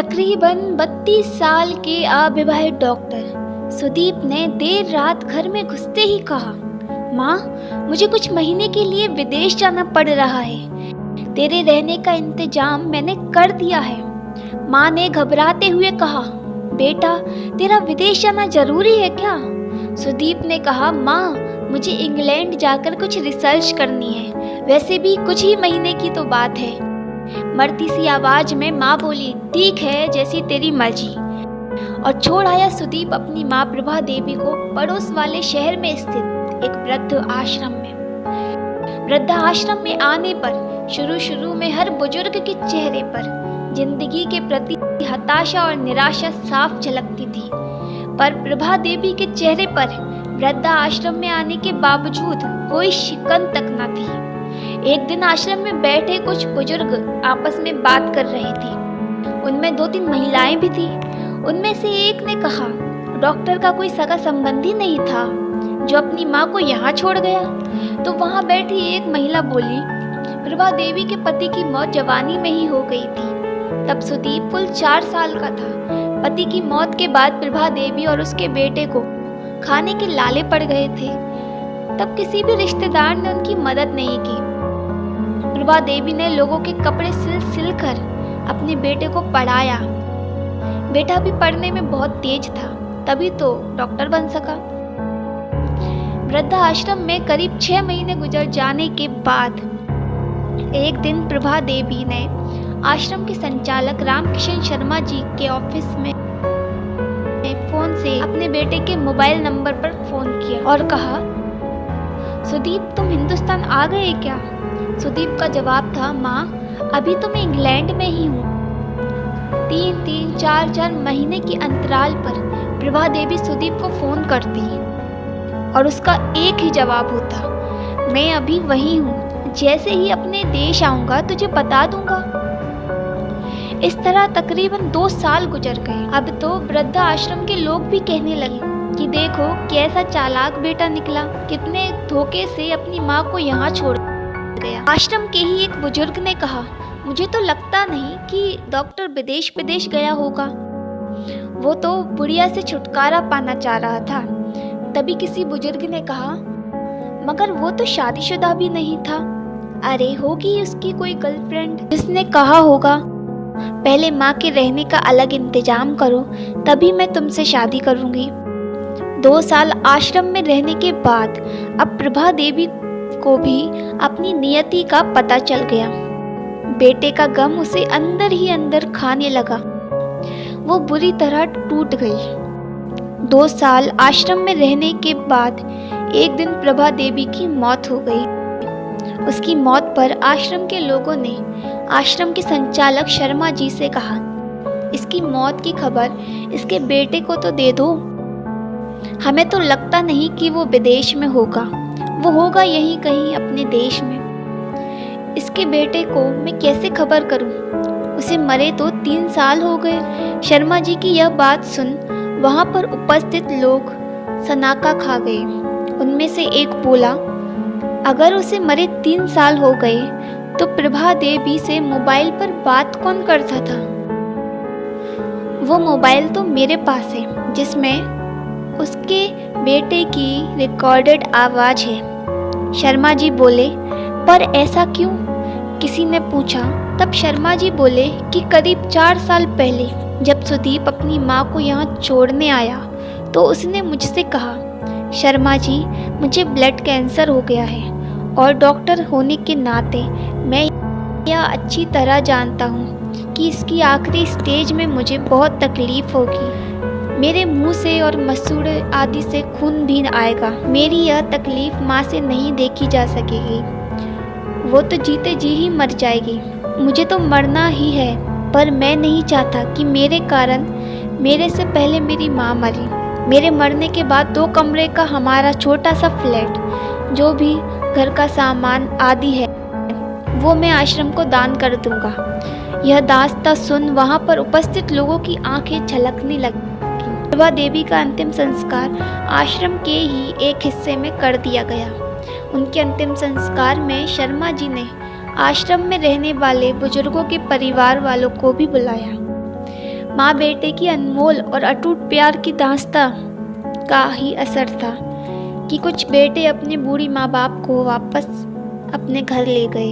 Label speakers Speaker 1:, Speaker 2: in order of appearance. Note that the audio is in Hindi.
Speaker 1: तकरीबन 32 साल के अविवाहित डॉक्टर सुदीप ने देर रात घर में घुसते ही कहा, माँ, मुझे कुछ महीने के लिए विदेश जाना पड़ रहा है। तेरे रहने का इंतजाम मैंने कर दिया है। माँ ने घबराते हुए कहा, बेटा, तेरा विदेश जाना जरूरी है क्या? सुदीप ने कहा, माँ, मुझे इंग्लैंड जाकर कुछ रिसर्च करनी है। वैसे भी कुछ ही महीने की तो बात है। मरती सी आवाज में माँ बोली, ठीक है, जैसी तेरी मर्जी। और छोड़ आया सुदीप अपनी माँ प्रभा देवी को पड़ोस वाले शहर में स्थित एक वृद्ध आश्रम में। वृद्ध आश्रम में आने पर शुरू में हर बुजुर्ग के चेहरे पर जिंदगी के प्रति हताशा और निराशा साफ झलकती थी, पर प्रभा देवी के चेहरे पर वृद्ध आश्रम में आने के बावजूद कोई शिकन तक न थी। एक दिन आश्रम में बैठे कुछ बुजुर्ग आपस में बात कर रहे थे। उनमें 2-3 महिलाएं भी थी। उनमें से एक ने कहा, डॉक्टर का कोई सगा संबंधी नहीं था जो अपनी माँ को यहाँ छोड़ गया? तो वहाँ बैठी एक महिला बोली, प्रभा देवी के पति की मौत जवानी में ही हो गई थी। तब सुदीप कुल 4 साल का था। पति की मौत के बाद प्रभा देवी और उसके बेटे को खाने के लाले पड़ गए थे। तब किसी भी रिश्तेदार ने उनकी मदद नहीं की। प्रभा देवी ने लोगों के कपड़े सिल कर अपने बेटे को पढ़ाया। बेटा भी पढ़ने में बहुत तेज था, तभी तो डॉक्टर बन सका। वृद्ध आश्रम में करीब 6 महीने गुजर जाने के बाद एक दिन प्रभा देवी ने आश्रम के संचालक रामकिशन शर्मा जी के ऑफिस में फोन से अपने बेटे के मोबाइल नंबर पर फोन किया और कहा, सुदीप, तुम हिंदुस्तान आ गए क्या? सुदीप का जवाब था, माँ, अभी तो मैं इंग्लैंड में ही हूँ। 3-3, 4-4 महीने के अंतराल पर प्रभा देवी सुदीप को फोन करती और उसका एक ही जवाब होता, मैं अभी वही हूँ, जैसे ही अपने देश आऊंगा तुझे बता दूंगा। इस तरह तकरीबन 2 साल गुजर गए। अब तो वृद्ध आश्रम के लोग भी कहने लगे कि देखो कैसा चालाक बेटा निकला, कितने धोखे से अपनी माँ को यहाँ छोड़ गया। आश्रम के ही एक बुजुर्ग ने कहा, मुझे तो लगता नहीं कि डॉक्टर विदेश गया होगा। वो तो बुढ़िया से छुटकारा पाना चाह रहा था। तभी किसी बुजुर्ग ने कहा, मगर वो तो शादीशुदा भी नहीं था। अरे, होगी उसकी कोई गर्लफ्रेंड जिसने कहा होगा, पहले माँ के रहने का अलग इंतजाम करो, तभी मैं तुमसे शादी करूंगी। 2 साल आश्रम में रहने के बाद अब प्रभा देवी को भी अपनी नियति का पता चल गया। बेटे का गम उसे अंदर ही अंदर खाने लगा। वो बुरी तरह टूट गई। 2 साल आश्रम में रहने के बाद एक दिन प्रभा देवी की मौत हो गई। उसकी मौत पर आश्रम के लोगों ने आश्रम के संचालक शर्मा जी से कहा, इसकी मौत की खबर इसके बेटे को तो दे दो। हमें तो लगता नहीं कि वो विदेश में होगा, वो होगा यहीं कहीं अपने देश में। इसके बेटे को मैं कैसे खबर करूं? उसे मरे तो 3 साल हो गए। शर्मा जी की यह बात सुन वहां पर उपस्थित लोग सनाका खा गए। उनमें से एक बोला, अगर उसे मरे 3 साल हो गए तो प्रभा देवी से मोबाइल पर बात कौन करता था? वो मोबाइल तो मेरे पास है, जिसमें उसके बेटे की रिकॉर्डेड आवाज है। शर्मा जी बोले, पर ऐसा क्यों? किसी ने पूछा। तब शर्मा जी बोले कि करीब 4 साल पहले जब सुदीप अपनी माँ को यहाँ छोड़ने आया तो उसने मुझसे कहा, शर्मा जी, मुझे ब्लड कैंसर हो गया है और डॉक्टर होने के नाते मैं यह अच्छी तरह जानता हूँ कि इसकी आखिरी स्टेज में मुझे बहुत तकलीफ होगी। मेरे मुंह से और मसूड़े आदि से खून भी आएगा। मेरी यह तकलीफ माँ से नहीं देखी जा सकेगी। वो तो जीते जी ही मर जाएगी। मुझे तो मरना ही है, पर मैं नहीं चाहता कि मेरे कारण मेरे से पहले मेरी माँ मरे। मेरे मरने के बाद 2 कमरे का हमारा छोटा सा फ्लैट, जो भी घर का सामान आदि है, वो मैं आश्रम को दान कर दूंगा। यह दास्तां सुन वहां पर उपस्थित लोगों की आंखें झलकने लगी। प्रभा देवी का अंतिम संस्कार आश्रम के ही एक हिस्से में कर दिया गया। उनके अंतिम संस्कार में शर्मा जी ने आश्रम में रहने वाले बुजुर्गों के परिवार वालों को भी बुलाया। माँ बेटे की अनमोल और अटूट प्यार की दास्तां का ही असर था कि कुछ बेटे अपने बूढ़ी माँ बाप को वापस अपने घर ले गए।